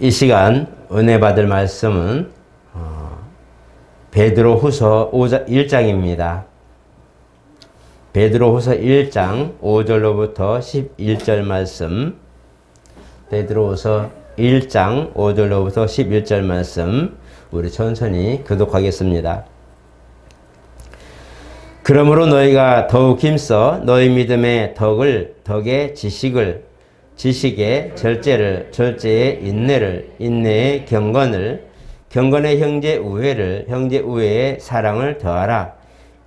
이 시간 은혜 받을 말씀은 베드로후서 1장입니다. 베드로후서 1장 5절로부터 11절 말씀, 베드로후서 1장 5절로부터 11절 말씀 우리 천천히 교독하겠습니다. 그러므로 너희가 더욱 힘써 너희 믿음의 덕에 지식에 절제를, 절제에 인내를, 인내에 경건을, 경건에 형제 우애에 사랑을 더하라.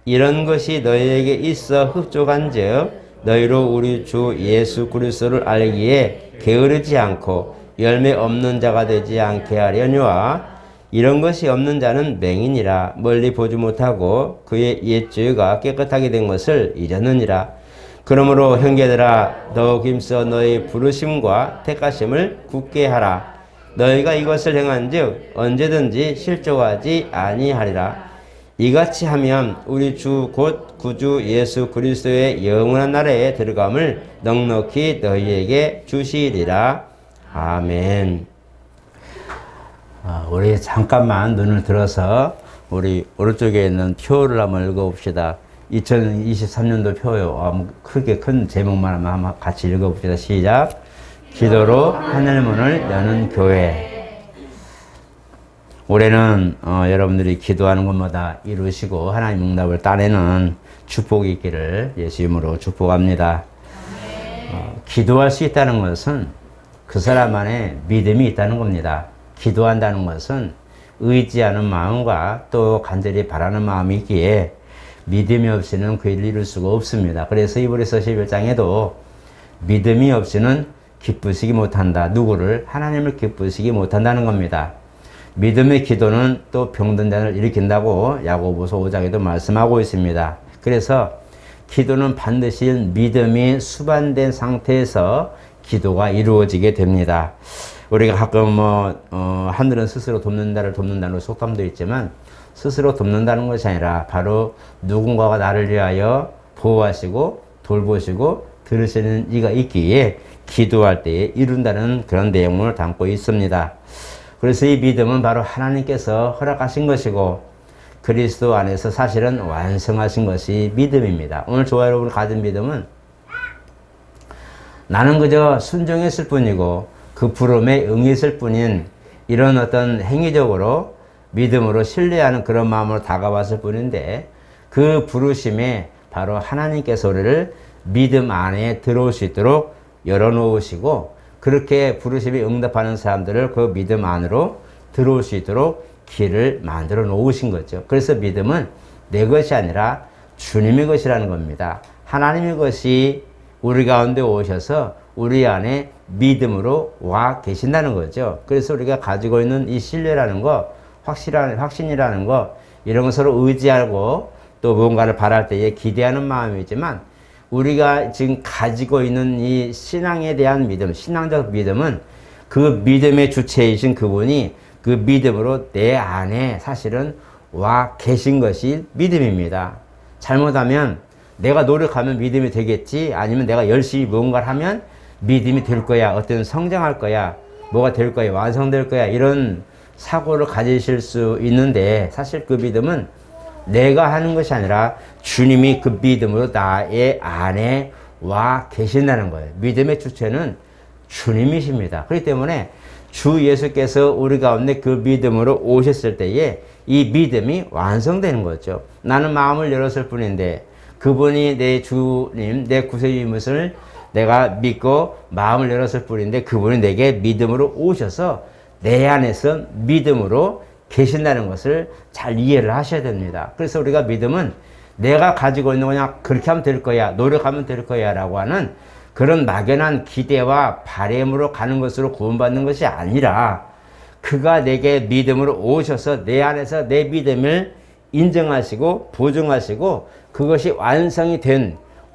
이런 것이 너희에게 있어 흡족한즉 너희로 우리 주 예수 그리스도를 알기에 게으르지 않고 열매 없는 자가 되지 않게 하려니와 이런 것이 없는 자는 맹인이라 멀리 보지 못하고 그의 옛죄가 깨끗하게 된 것을 잊었느니라. 그러므로 형제들아 더욱 힘써 너희 부르심과 택하심을 굳게 하라. 너희가 이것을 행한즉 언제든지 실족하지 아니하리라. 이같이 하면 우리 주 곧 구주 예수 그리스도의 영원한 나라에 들어감을 넉넉히 너희에게 주시리라. 아멘. 우리 잠깐만 눈을 들어서 우리 오른쪽에 있는 표를 한번 읽어봅시다. 2023년도 표요. 크게 큰 제목만 한번 같이 읽어봅시다. 시작. 기도로 하늘문을 여는 교회. 올해는 여러분들이 기도하는 것마다 이루시고 하나님 응답을 따내는 축복이 있기를 예수 이름으로 축복합니다. 기도할 수 있다는 것은 그 사람 안에 믿음이 있다는 겁니다. 기도한다는 것은 의지하는 마음과 또 간절히 바라는 마음이 있기에 믿음이 없이는 그 일을 이룰 수가 없습니다. 그래서 히브리서 11장에도 믿음이 없이는 기쁘시기 못한다. 누구를? 하나님을 기쁘시기 못한다는 겁니다. 믿음의 기도는 또 병든 자를 일으킨다고 야고보서 5장에도 말씀하고 있습니다. 그래서 기도는 반드시 믿음이 수반된 상태에서 기도가 이루어지게 됩니다. 우리가 가끔 하늘은 스스로 돕는다를 돕는다는 속담도 있지만 스스로 돕는다는 것이 아니라 바로 누군가가 나를 위하여 보호하시고 돌보시고 들으시는 이가 있기에 기도할 때에 이룬다는 그런 내용을 담고 있습니다. 그래서 이 믿음은 바로 하나님께서 허락하신 것이고 그리스도 안에서 사실은 완성하신 것이 믿음입니다. 오늘 저와 여러분이 가진 믿음은 나는 그저 순종했을 뿐이고 그 부름에 응했을 뿐인 이런 어떤 행위적으로 믿음으로 신뢰하는 그런 마음으로 다가왔을 뿐인데 그 부르심에 바로 하나님께서 우리를 믿음 안에 들어올 수 있도록 열어놓으시고 그렇게 부르심에 응답하는 사람들을 그 믿음 안으로 들어올 수 있도록 길을 만들어 놓으신 거죠. 그래서 믿음은 내 것이 아니라 주님의 것이라는 겁니다. 하나님의 것이 우리 가운데 오셔서 우리 안에 믿음으로 와 계신다는 거죠. 그래서 우리가 가지고 있는 이 신뢰라는 거, 확신이라는 거, 이런 거 서로 의지하고 또 무언가를 바랄 때에 기대하는 마음이지만 우리가 지금 가지고 있는 이 신앙에 대한 믿음, 신앙적 믿음은 그 믿음의 주체이신 그분이 그 믿음으로 내 안에 사실은 와 계신 것이 믿음입니다. 잘못하면 내가 노력하면 믿음이 되겠지, 아니면 내가 열심히 무언가를 하면 믿음이 될 거야, 어떤 성장할 거야, 뭐가 될 거야, 완성될 거야, 이런 사고를 가지실 수 있는데 사실 그 믿음은 내가 하는 것이 아니라 주님이 그 믿음으로 나의 안에 와 계신다는 거예요. 믿음의 주체는 주님이십니다. 그렇기 때문에 주 예수께서 우리 가운데 그 믿음으로 오셨을 때에 이 믿음이 완성되는 거죠. 나는 마음을 열었을 뿐인데 그분이 내 주님, 내 구세주님을 내가 믿고 마음을 열었을 뿐인데 그분이 내게 믿음으로 오셔서 내 안에서 믿음으로 계신다는 것을 잘 이해를 하셔야 됩니다. 그래서 우리가 믿음은 내가 가지고 있는 거냐, 그렇게 하면 될 거야, 노력하면 될 거야 라고 하는 그런 막연한 기대와 바램으로 가는 것으로 구원받는 것이 아니라 그가 내게 믿음으로 오셔서 내 안에서 내 믿음을 인정하시고 보증하시고 그것이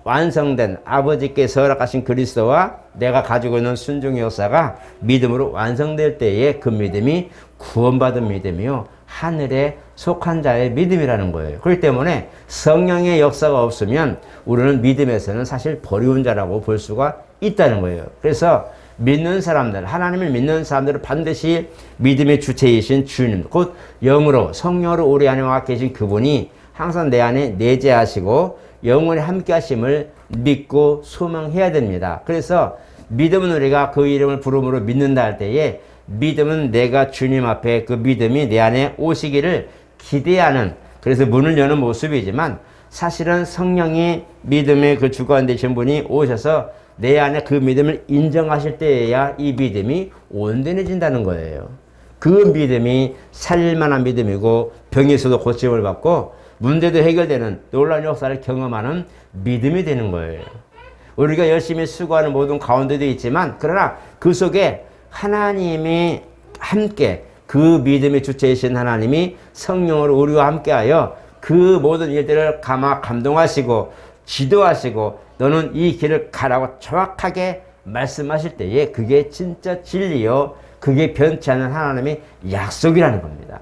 완성된 아버지께서 허락하신 그리스도와 내가 가지고 있는 순종의 역사가 믿음으로 완성될 때에 그 믿음이 구원받은 믿음이요 하늘에 속한 자의 믿음이라는 거예요. 그렇기 때문에 성령의 역사가 없으면 우리는 믿음에서는 사실 버리운 자라고 볼 수가 있다는 거예요. 그래서 믿는 사람들, 하나님을 믿는 사람들은 반드시 믿음의 주체이신 주님, 곧 영으로 성령으로 우리 안에 와 계신 그분이 항상 내 안에 내재하시고 영원히 함께 하심을 믿고 소망해야 됩니다. 그래서 믿음은 우리가 그 이름을 부름으로 믿는다 할 때에 믿음은 내가 주님 앞에 그 믿음이 내 안에 오시기를 기대하는, 그래서 문을 여는 모습이지만 사실은 성령이 믿음의 그 주관 되신 분이 오셔서 내 안에 그 믿음을 인정하실 때에야 이 믿음이 온전해진다는 거예요. 그 믿음이 살릴만한 믿음이고 병에서도 고침을 받고 문제도 해결되는 놀라운 역사를 경험하는 믿음이 되는 거예요. 우리가 열심히 수고하는 모든 가운데도 있지만 그러나 그 속에 하나님이 함께, 그 믿음의 주체이신 하나님이 성령으로 우리와 함께하여 그 모든 일들을 감동하시고 지도하시고 너는 이 길을 가라고 정확하게 말씀하실 때에 그게 진짜 진리요, 그게 변치 않는 하나님의 약속이라는 겁니다.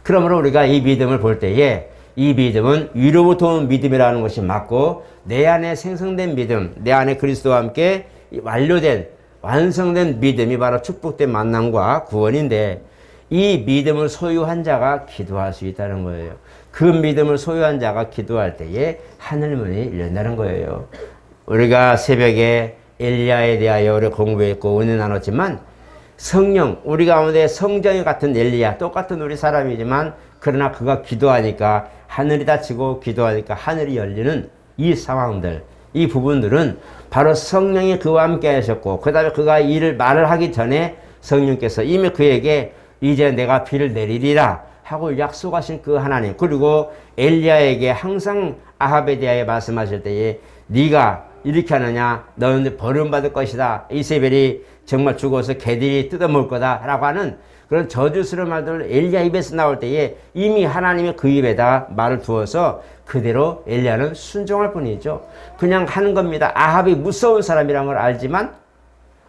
그러므로 우리가 이 믿음을 볼 때에 이 믿음은 위로부터 온 믿음이라는 것이 맞고 내 안에 생성된 믿음, 내 안에 그리스도와 함께 완료된 완성된 믿음이 바로 축복된 만남과 구원인데 이 믿음을 소유한 자가 기도할 수 있다는 거예요. 그 믿음을 소유한 자가 기도할 때에 하늘문이 열린다는 거예요. 우리가 새벽에 엘리야에 대하여 우리 공부했고 은혜 나눴지만 성령, 우리 가운데 성정이 같은 엘리야, 똑같은 우리 사람이지만 그러나 그가 기도하니까 하늘이 닫히고 기도하니까 하늘이 열리는 이 상황들, 이 부분들은 바로 성령이 그와 함께 하셨고 그 다음에 그가 말을 하기 전에 성령께서 이미 그에게 이제 내가 비를 내리리라 하고 약속하신 그 하나님, 그리고 엘리야에게 항상 아합에 대하여 말씀하실 때에 네가 이렇게 하느냐 너는 버림받을 것이다, 이세벨이 정말 죽어서 개들이 뜯어먹을 거다 라고 하는 그런 저주스러운 말들 엘리야 입에서 나올 때에 이미 하나님이 그 입에다 말을 두어서 그대로 엘리야는 순종할 뿐이죠. 그냥 하는 겁니다. 아합이 무서운 사람이라는 걸 알지만,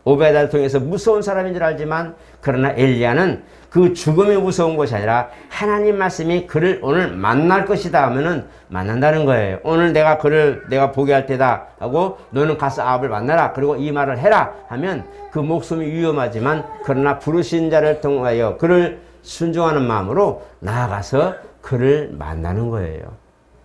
오베다를 통해서 무서운 사람인 줄 알지만, 그러나 엘리야는 그 죽음이 무서운 것이 아니라 하나님 말씀이 그를 오늘 만날 것이다 하면은 만난다는 거예요. 오늘 내가 그를 내가 보게 할 테다 하고 너는 가서 아합을 만나라 그리고 이 말을 해라 하면 그 목숨이 위험하지만 그러나 부르신 자를 통하여 그를 순종하는 마음으로 나아가서 그를 만나는 거예요.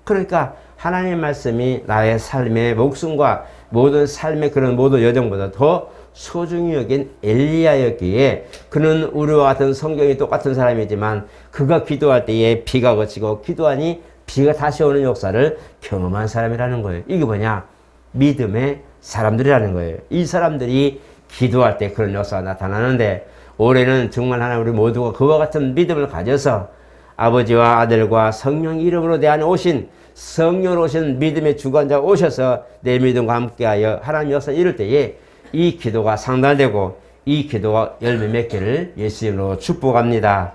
그러니까 하나님 말씀이 나의 삶의 목숨과 모든 삶의 그런 모든 여정보다 더 소중히 여긴 엘리야였기에 그는 우리와 같은 성경이 똑같은 사람이지만 그가 기도할 때에 비가 그치고 기도하니 비가 다시 오는 역사를 경험한 사람이라는 거예요. 이게 뭐냐? 믿음의 사람들이라는 거예요. 이 사람들이 기도할 때 그런 역사가 나타나는데 올해는 정말 하나님 우리 모두가 그와 같은 믿음을 가져서 아버지와 아들과 성령 이름으로 내 안에 오신 성령으로 오신 믿음의 주관자가 오셔서 내 믿음과 함께하여 하나님 역사 이룰 때에 이 기도가 상달되고 이 기도가 열매 맺기를 예수님으로 축복합니다.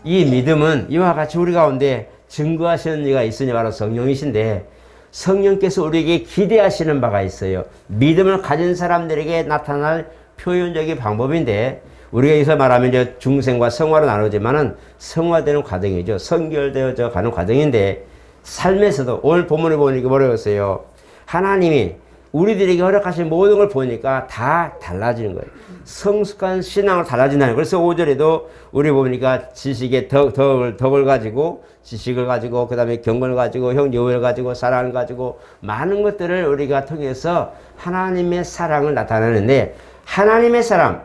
이 믿음은 이와 같이 우리 가운데 증거하시는 이가 있으니 바로 성령이신데 성령께서 우리에게 기대하시는 바가 있어요. 믿음을 가진 사람들에게 나타날 표현적인 방법인데 우리가 여기서 말하면 이제 중생과 성화로 나누지만은 성화되는 과정이죠. 성결되어져 가는 과정인데 삶에서도 오늘 본문을 보니까 뭐라고 했어요? 하나님이 우리들에게 허락하신 모든 걸 보니까 다 달라지는 거예요. 성숙한 신앙으로 달라진다는 거예요. 그래서 5절에도 우리 보니까 지식의 덕을 가지고 지식을 가지고 그 다음에 경건을 가지고 형제를 가지고 사랑을 가지고 많은 것들을 우리가 통해서 하나님의 사랑을 나타내는데 하나님의 사람,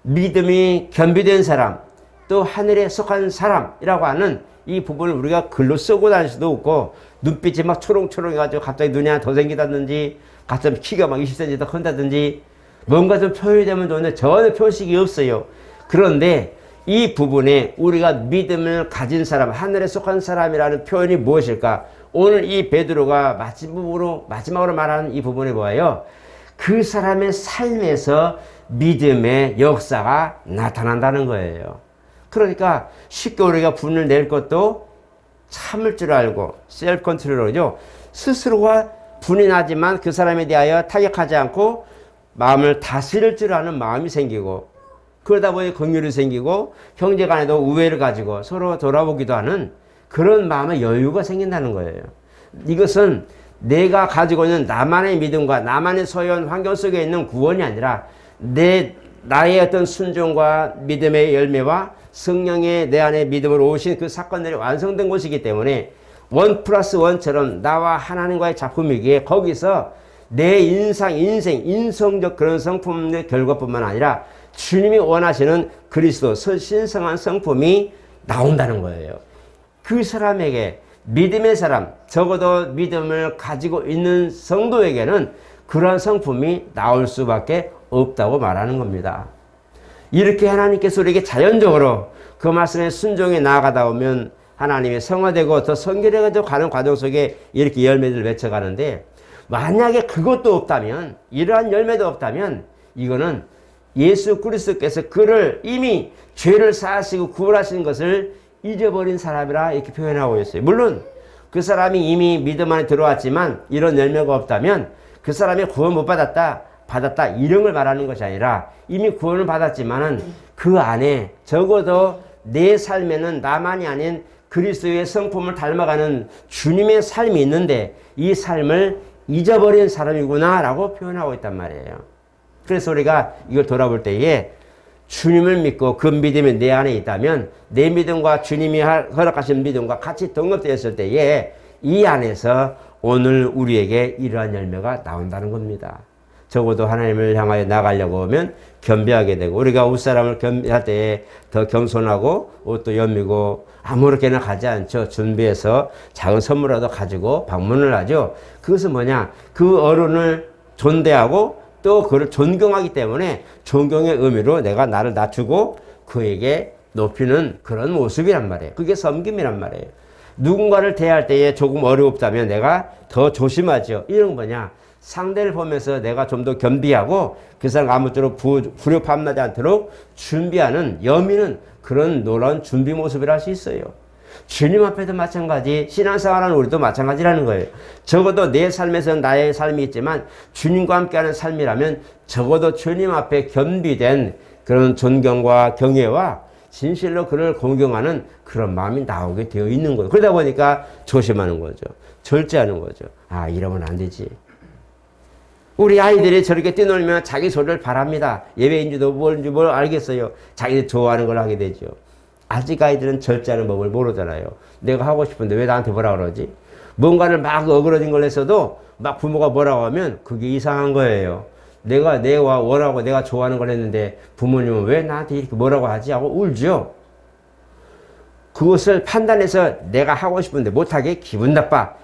믿음이 겸비된 사람, 또 하늘에 속한 사람이라고 하는 이 부분을 우리가 글로 쓰고 다닐 수도 없고 눈빛이 막 초롱초롱해가지고 갑자기 눈이 하나 더 생기다든지 갑자기 키가 막 20cm 더 큰다든지 뭔가 좀 표현이 되면 좋은데 전혀 표식이 없어요. 그런데 이 부분에 우리가 믿음을 가진 사람, 하늘에 속한 사람이라는 표현이 무엇일까? 오늘 이 베드로가 마지막으로 말하는 이 부분이 뭐예요? 그 사람의 삶에서 믿음의 역사가 나타난다는 거예요. 그러니까 쉽게 우리가 분을 낼 것도 참을 줄 알고 셀프 컨트롤이죠. 스스로가 분이 나지만 그 사람에 대하여 타격하지 않고 마음을 다스릴 줄 아는 마음이 생기고 그러다 보니 긍휼이 생기고 형제 간에도 우애를 가지고 서로 돌아보기도 하는 그런 마음의 여유가 생긴다는 거예요. 이것은 내가 가지고 있는 나만의 믿음과 나만의 소유한 환경 속에 있는 구원이 아니라 나의 어떤 순종과 믿음의 열매와 성령의 내 안에 믿음으로 오신 그 사건들이 완성된 곳이기 때문에 1+1처럼 나와 하나님과의 작품이기에 거기서 내 인성적 그런 성품의 결과뿐만 아니라 주님이 원하시는 그리스도 신성한 성품이 나온다는 거예요. 그 사람에게 믿음의 사람, 적어도 믿음을 가지고 있는 성도에게는 그러한 성품이 나올 수밖에 없다고 말하는 겁니다. 이렇게 하나님께서 우리에게 자연적으로 그 말씀에 순종해 나아가다 보면 하나님이 성화되고 더 성결해가지고 가는 과정 속에 이렇게 열매들을 맺혀가는데, 만약에 그것도 없다면, 이러한 열매도 없다면 이거는 예수 그리스도께서 그를 이미 죄를 사하시고 구원하신 것을 잊어버린 사람이라 이렇게 표현하고 있어요. 물론 그 사람이 이미 믿음 안에 들어왔지만 이런 열매가 없다면 그 사람이 구원 못 받았다 이런 걸 말하는 것이 아니라 이미 구원을 받았지만은 그 안에 적어도 내 삶에는 나만이 아닌 그리스도의 성품을 닮아가는 주님의 삶이 있는데 이 삶을 잊어버린 사람이구나 라고 표현하고 있단 말이에요. 그래서 우리가 이걸 돌아볼 때에 주님을 믿고 그 믿음이 내 안에 있다면 내 믿음과 주님이 허락하신 믿음과 같이 동급되었을 때에 이 안에서 오늘 우리에게 이러한 열매가 나온다는 겁니다. 적어도 하나님을 향하여 나가려고 하면 겸비하게 되고, 우리가 웃사람을 겸비할 때에 더 겸손하고 옷도 여미고 아무렇게나 가지 않죠. 준비해서 작은 선물이라도 가지고 방문을 하죠. 그것은 뭐냐? 그 어른을 존대하고 또 그를 존경하기 때문에 존경의 의미로 내가 나를 낮추고 그에게 높이는 그런 모습이란 말이에요. 그게 섬김이란 말이에요. 누군가를 대할 때에 조금 어렵다면 내가 더 조심하죠. 이런 뭐냐? 상대를 보면서 내가 좀 더 겸비하고 그 사람 아무쪼록 불협함나지 않도록 준비하는, 여미는 그런 놀라운 준비 모습이라 할 수 있어요. 주님 앞에도 마찬가지, 신앙생활하는 우리도 마찬가지라는 거예요. 적어도 내 삶에서는 나의 삶이 있지만 주님과 함께하는 삶이라면 적어도 주님 앞에 겸비된 그런 존경과 경외와 진실로 그를 공경하는 그런 마음이 나오게 되어 있는 거예요. 그러다 보니까 조심하는 거죠. 절제하는 거죠. 아, 이러면 안 되지. 우리 아이들이 저렇게 뛰놀면 자기 소리를 바랍니다. 예배인지도 뭔지 뭘 알겠어요. 자기들 좋아하는 걸 하게 되죠. 아직 아이들은 절제하는 법을 모르잖아요. 내가 하고 싶은데 왜 나한테 뭐라 그러지? 뭔가를 막 어그러진 걸 했어도 막 부모가 뭐라고 하면 그게 이상한 거예요. 내가 원하고 내가 좋아하는 걸 했는데 부모님은 왜 나한테 이렇게 뭐라고 하지? 하고 울죠. 그것을 판단해서 내가 하고 싶은데 못하게 기분 나빠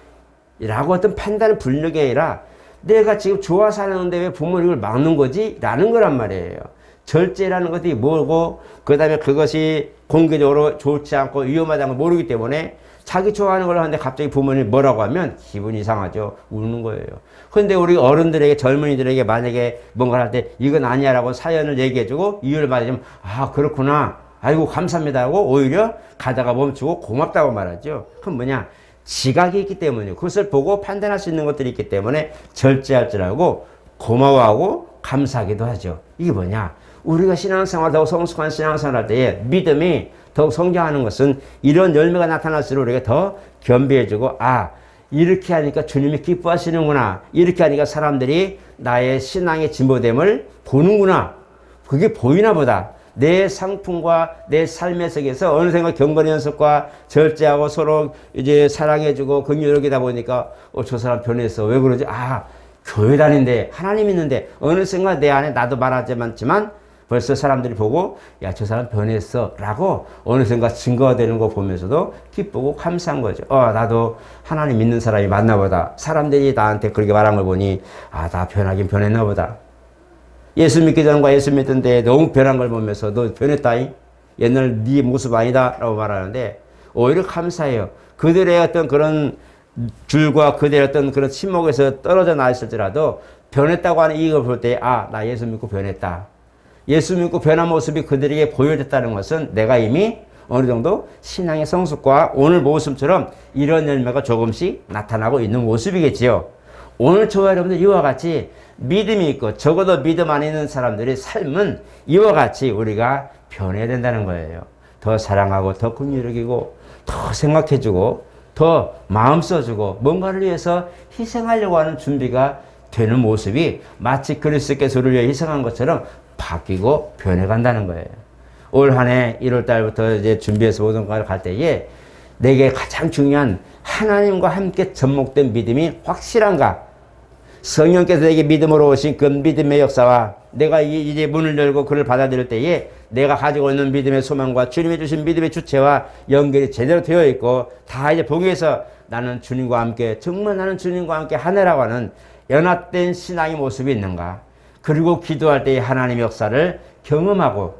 라고 어떤 판단은 불력이 아니라 내가 지금 좋아서 하는데 왜 부모님을 막는 거지? 라는 거란 말이에요. 절제라는 것이 뭐고, 그 다음에 그것이 공개적으로 좋지 않고 위험하다는 걸 모르기 때문에 자기 좋아하는 걸 하는데 갑자기 부모님이 뭐라고 하면 기분이 이상하죠. 우는 거예요. 그런데 우리 어른들에게, 젊은이들에게 만약에 뭔가를 할 때 이건 아니야 라고 사연을 얘기해주고 이유를 말해주면 아, 그렇구나. 아이고, 감사합니다 하고 오히려 가다가 멈추고 고맙다고 말하죠. 그럼 뭐냐? 지각이 있기 때문에 그것을 보고 판단할 수 있는 것들이 있기 때문에 절제할 줄 알고 고마워하고 감사하기도 하죠. 이게 뭐냐? 우리가 신앙생활, 더욱 성숙한 신앙생활 할 때에 믿음이 더욱 성장하는 것은 이런 열매가 나타날수록 우리가 더 겸비해주고, 아, 이렇게 하니까 주님이 기뻐하시는구나. 이렇게 하니까 사람들이 나의 신앙의 진보됨을 보는구나. 그게 보이나 보다. 내 상품과 내 삶의 속에서 어느샌가 경건 연습과 절제하고 서로 이제 사랑해주고 긍휼하게다 보니까 저 사람 변했어. 왜 그러지? 아, 교회 다니는데 하나님 있는데 어느샌가 내 안에 나도 말하지만 벌써 사람들이 보고 야, 저 사람 변했어 라고 어느샌가 증거가 되는 거 보면서도 기쁘고 감사한 거죠. 나도 하나님 믿는 사람이 맞나 보다. 사람들이 나한테 그렇게 말한 걸 보니 아, 나 변하긴 변했나 보다. 예수 믿기 전과 예수 믿던데 너무 변한 걸 보면서 너 변했다잉? 옛날 네 모습 아니다 라고 말하는데 오히려 감사해요. 그들의 어떤 그런 줄과 그들의 어떤 그런 침묵에서 떨어져 나 있을지라도 변했다고 하는 이익을 볼 때 아, 나 예수 믿고 변했다. 예수 믿고 변한 모습이 그들에게 보여졌다는 것은 내가 이미 어느 정도 신앙의 성숙과 오늘 모습처럼 이런 열매가 조금씩 나타나고 있는 모습이겠지요. 오늘 저와 여러분들 이와 같이 믿음이 있고 적어도 믿음 안에 있는 사람들의 삶은 이와 같이 우리가 변해야 된다는 거예요. 더 사랑하고 더 긍휼히 여기고 더 생각해주고 더 마음 써주고 뭔가를 위해서 희생하려고 하는 준비가 되는 모습이 마치 그리스도께서 우리를 위해 희생한 것처럼 바뀌고 변해간다는 거예요. 올 한 해 1월 달부터 이제 준비해서 모든 걸 갈 때에 내게 가장 중요한 하나님과 함께 접목된 믿음이 확실한가? 성령께서 내게 믿음으로 오신 그 믿음의 역사와 내가 이제 문을 열고 그를 받아들일 때에 내가 가지고 있는 믿음의 소망과 주님이 주신 믿음의 주체와 연결이 제대로 되어 있고 다 이제 보기에서 나는 주님과 함께 정말 나는 주님과 함께 하나라고 하는 연합된 신앙의 모습이 있는가? 그리고 기도할 때의 하나님의 역사를 경험하고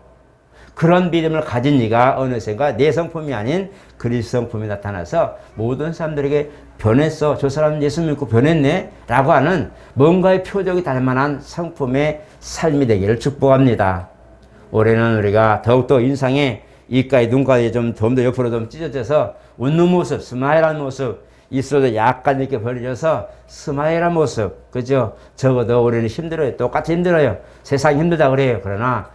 그런 믿음을 가진 네가 어느샌가 내 성품이 아닌 그리스도 성품이 나타나서 모든 사람들에게 변했어. 저 사람은 예수 믿고 변했네. 라고 하는 뭔가의 표적이 될 만한 성품의 삶이 되기를 축복합니다. 올해는 우리가 더욱더 인상에 입가에 눈가에 좀 더 옆으로 좀 찢어져서 웃는 모습, 스마일한 모습 있어도 약간 이렇게 벌려져서 스마일한 모습. 그죠? 적어도 우리는 힘들어요. 똑같이 힘들어요. 세상이 힘들다 그래요. 그러나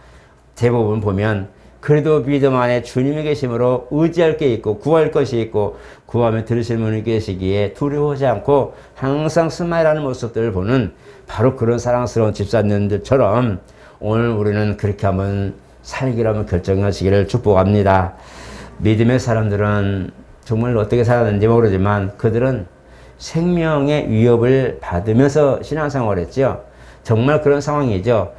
대부분 보면 그래도 믿음 안에 주님이 계심으로 의지할 게 있고 구할 것이 있고 구하면 들으실 분이 계시기에 두려워하지 않고 항상 스마일하는 모습들을 보는 바로 그런 사랑스러운 집사님들처럼 오늘 우리는 그렇게 한번 살기로 한번 결정하시기를 축복합니다. 믿음의 사람들은 정말 어떻게 살았는지 모르지만 그들은 생명의 위협을 받으면서 신앙생활을 했죠. 정말 그런 상황이죠.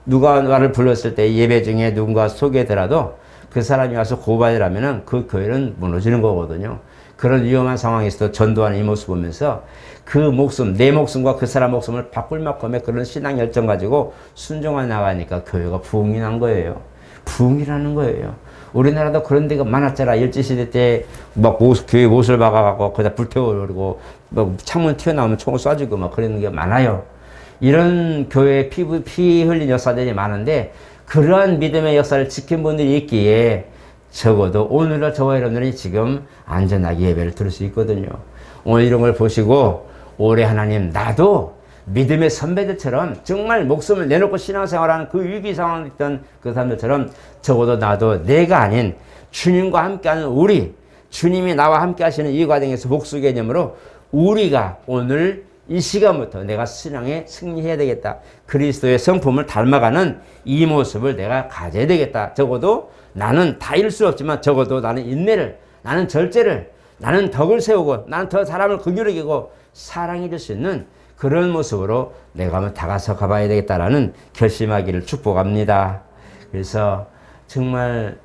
누가 나를 불렀을 때 예배 중에 누군가 소개되더라도 그 사람이 와서 고발이라면 그 교회는 무너지는 거거든요. 그런 위험한 상황에서도 전도하는 이 모습 보면서 그 목숨, 내 목숨과 그 사람 목숨을 바꿀 만큼의 그런 신앙 열정 가지고 순종해 나가니까 교회가 부흥이 난 거예요. 부흥이라는 거예요. 우리나라도 그런 데가 많았잖아. 일제시대 때 막 교회 못을 박아갖고 거기다 불태워버리고 막 창문 튀어나오면 총을 쏴주고 막 그런 게 많아요. 이런 교회에 피 흘린 역사들이 많은데 그러한 믿음의 역사를 지킨 분들이 있기에 적어도 오늘날 저와 여러분들이 지금 안전하게 예배를 들을 수 있거든요. 오늘 이런 걸 보시고 올해 하나님 나도 믿음의 선배들처럼 정말 목숨을 내놓고 신앙생활하는 그 위기 상황에 있던 그 사람들처럼 적어도 나도 내가 아닌 주님과 함께하는 우리 주님이 나와 함께 하시는 이 과정에서 복수 개념으로 우리가 오늘 이 시간부터 내가 신앙에 승리해야 되겠다. 그리스도의 성품을 닮아가는 이 모습을 내가 가져야 되겠다. 적어도 나는 다 이룰 수 없지만 적어도 나는 인내를, 나는 절제를, 나는 덕을 세우고 나는 더 사람을 긍휼히 여기고 사랑해 줄 수 있는 그런 모습으로 내가 한번 다가서 가봐야 되겠다라는 결심하기를 축복합니다. 그래서 정말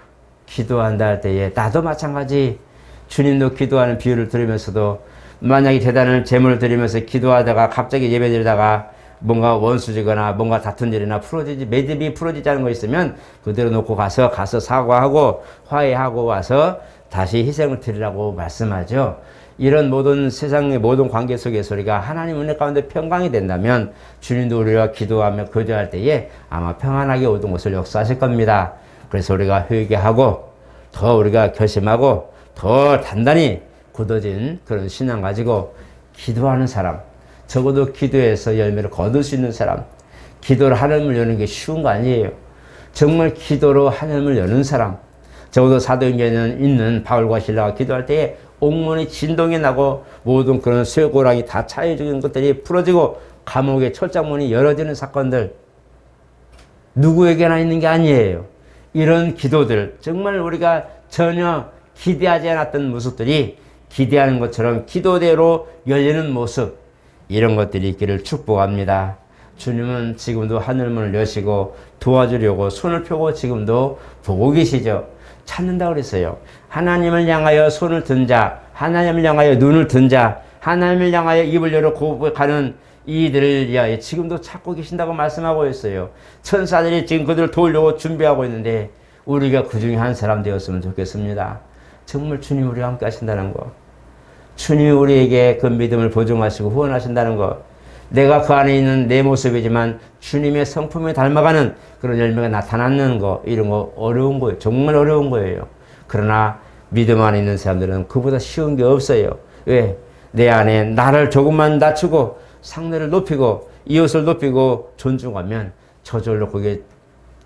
기도한다 할 때에 나도 마찬가지 주님도 기도하는 비유를 들으면서도 만약에 재단을 제물을 드리면서 기도하다가 갑자기 예배 드리다가 뭔가 원수지거나 뭔가 다툰 일이나 매듭이 풀어지지 않은 거 있으면 그대로 놓고 가서 사과하고 화해하고 와서 다시 희생을 드리라고 말씀하죠. 이런 모든 세상의 모든 관계 속에서 우리가 하나님 은혜 가운데 평강이 된다면 주님도 우리와 기도하며 교제할 때에 아마 평안하게 모든 것을 역사하실 겁니다. 그래서 우리가 회개하고 더 우리가 결심하고 더 단단히 굳어진 그런 신앙 가지고 기도하는 사람, 적어도 기도해서 열매를 거둘 수 있는 사람, 기도로 하늘을 여는 게 쉬운 거 아니에요. 정말 기도로 하늘을 여는 사람, 적어도 사도행전에 있는 바울과 실라가 기도할 때에 옥문이 진동이 나고 모든 그런 쇠고랑이 다 차여지는 것들이 풀어지고 감옥의 철장문이 열어지는 사건들 누구에게나 있는 게 아니에요. 이런 기도들 정말 우리가 전혀 기대하지 않았던 모습들이 기대하는 것처럼 기도대로 열리는 모습 이런 것들이 있기를 축복합니다. 주님은 지금도 하늘문을 여시고 도와주려고 손을 펴고 지금도 보고 계시죠. 찾는다고 그랬어요. 하나님을 향하여 손을 든 자, 하나님을 향하여 눈을 든 자, 하나님을 향하여 입을 열어 고백하는 이들을 위하여 지금도 찾고 계신다고 말씀하고 있어요. 천사들이 지금 그들을 도우려고 준비하고 있는데 우리가 그 중에 한 사람 되었으면 좋겠습니다. 정말 주님 우리와 함께 하신다는 거, 주님이 우리에게 그 믿음을 보증하시고 후원하신다는 거, 내가 그 안에 있는 내 모습이지만 주님의 성품에 닮아가는 그런 열매가 나타나는 거, 이런 거 어려운 거예요. 정말 어려운 거예요. 그러나 믿음 안에 있는 사람들은 그보다 쉬운 게 없어요. 왜? 내 안에 나를 조금만 낮추고 상대를 높이고 이웃을 높이고 존중하면 저절로 그게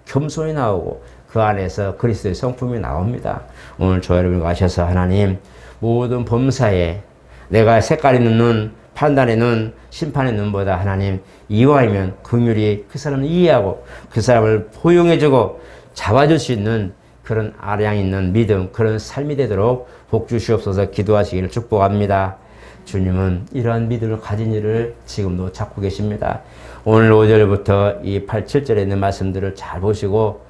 겸손이 나오고 그 안에서 그리스도의 성품이 나옵니다. 오늘 저 여러분과 하셔서 하나님 모든 범사에 내가 색깔 있는 눈, 판단의 눈, 심판의 눈보다 하나님 이와이면 긍휼히 그 사람을 이해하고 그 사람을 포용해주고 잡아줄 수 있는 그런 아량 있는 믿음, 그런 삶이 되도록 복 주시옵소서. 기도하시기를 축복합니다. 주님은 이러한 믿음을 가진 이를 지금도 찾고 계십니다. 오늘 5절부터 이 8, 7절에 있는 말씀들을 잘 보시고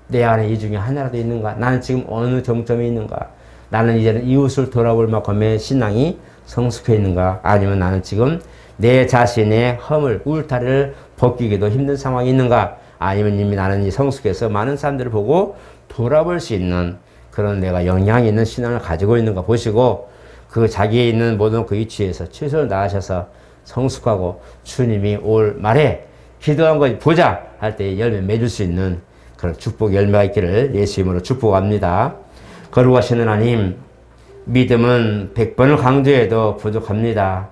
내 안에 이 중에 하나라도 있는가? 나는 지금 어느 정점에 있는가? 나는 이제는 이웃을 돌아볼 만큼의 신앙이 성숙해 있는가? 아니면 나는 지금 내 자신의 허물, 울타리를 벗기기도 힘든 상황이 있는가? 아니면 이미 나는 이 성숙해서 많은 사람들을 보고 돌아볼 수 있는 그런 내가 영향이 있는 신앙을 가지고 있는가 보시고 그 자기에 있는 모든 그 위치에서 최선을 다하셔서 성숙하고 주님이 올 말에 기도한 거 보자 할 때 열매 맺을 수 있는 그런 축복 열매가 있기를 예수 이름으로 축복합니다. 거룩하신 하나님, 믿음은 100번을 강조해도 부족합니다.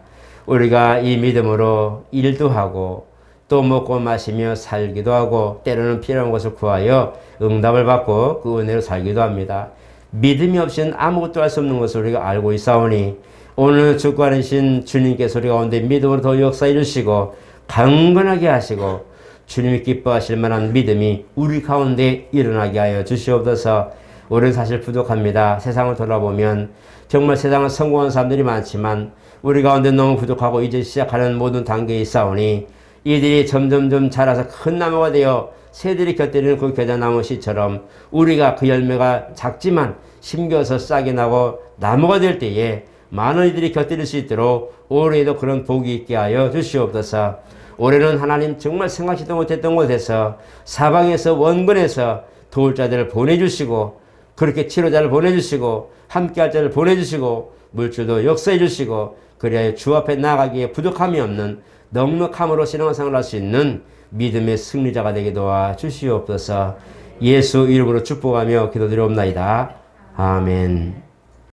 우리가 이 믿음으로 일도 하고 또 먹고 마시며 살기도 하고 때로는 필요한 것을 구하여 응답을 받고 그 은혜로 살기도 합니다. 믿음이 없이는 아무것도 할 수 없는 것을 우리가 알고 있사오니 오늘 주권이신 주님께서 우리 가운데 믿음으로 더 역사해 주시고 강건하게 하시고 주님이 기뻐하실 만한 믿음이 우리 가운데 일어나게 하여 주시옵소서. 우리는 사실 부족합니다. 세상을 돌아보면 정말 세상은 성공한 사람들이 많지만 우리 가운데 너무 부족하고 이제 시작하는 모든 단계에 있사오니 이들이 점점점 자라서 큰 나무가 되어 새들이 곁들이는 그 겨자나무 씨처럼 우리가 그 열매가 작지만 심겨서 싹이 나고 나무가 될 때에 많은 이들이 곁들일 수 있도록 올해에도 그런 복이 있게 하여 주시옵소서. 올해는 하나님 정말 생각지도 못했던 곳에서 사방에서 원근에서 도울 자들을 보내주시고 그렇게 치료자를 보내주시고 함께할 자를 보내주시고 물주도 역사해 주시고 그리하여 주 앞에 나아가기에 부족함이 없는 넉넉함으로 신앙생활을 할 수 있는 믿음의 승리자가 되게 도와 주시옵소서. 예수 이름으로 축복하며 기도드리옵나이다. 아멘.